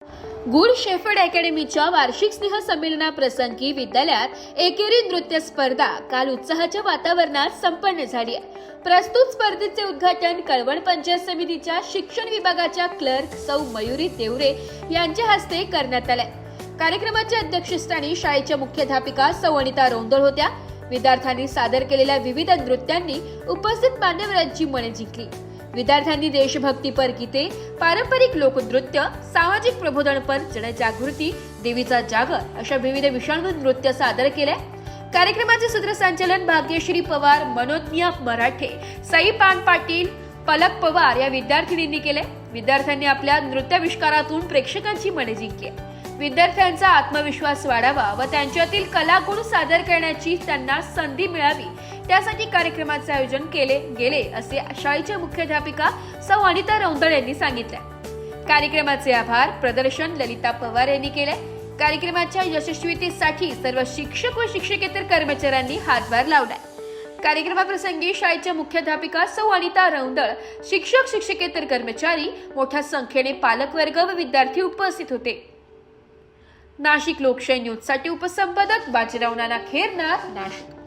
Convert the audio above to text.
Good shepherd अकॅडमीच्या वार्षिक स्नेहसंमेलनाप्रसंगी विद्यालयात एकेरी नृत्य स्पर्धा काल उत्साहाच्या वातावरणात संपन्न झाली आहे। प्रस्तुत स्पर्धेचे उद्घाटन कळवण पंचायत समितीच्या शिक्षण विभागाच्या क्लर्क सौ मयुरी देवरे यांच्या हस्ते करण्यात आले। कार्यक्रमाच्या अध्यक्षस्थानी शाळेच्या मुख्याध्यापिका सौ अनिता रौंदळ होत्या। विद्यार्थ्यांनी सादर केलेल्या विविध नृत्यांनी उपस्थित मान्यवरांची मने जिंकली। विद्यार्थ्यांनी देशभक्तीपर गीते, पारंपरिक लोकनृत्य, सामाजिक प्रबोधनपर, जनजागृती, देवीचा जागर अशा विविध विषयांवर नृत्य सादर केले। कार्यक्रमाचे सूत्रसंचालन भाग्यश्री पवार, मनोज्ञ मराठे, सई पान पाटील, पलक पवार या विद्यार्थिनींनी केले। विद्यार्थ्यांनी आपल्या नृत्याविष्कारातून प्रेक्षकांची मने जिंकली। विद्यार्थ्यांचा आत्मविश्वास वाढावा व त्यांच्यातील कलागुण सादर करण्याची त्यांना संधी मिळावी त्यासाठी कार्यक्रमाचे आयोजन केले गेले असे शाळेच्या मुख्याध्यापिका सौ अनिता रौंदळ यांनी सांगितले। कार्यक्रमाचे आभार प्रदर्शन ललिता पवार यांनी केले। कार्यक्रमाच्या यशस्वीतेसाठी सर्व शिक्षक व शिक्षकेतर कर्मचाऱ्यांनी हातभार लावलाय। कार्यक्रमाप्रसंगी शाळेच्या मुख्याध्यापिका सौ अनिता रौंदळ, शिक्षक शिक्षकेतर कर्मचारी, मोठ्या संख्येने पालकवर्ग व विद्यार्थी उपस्थित होते। नाशिक लोकशाही न्यूज साठी उपसंपादक बाजीराव नाना खेरनार, नाशिक।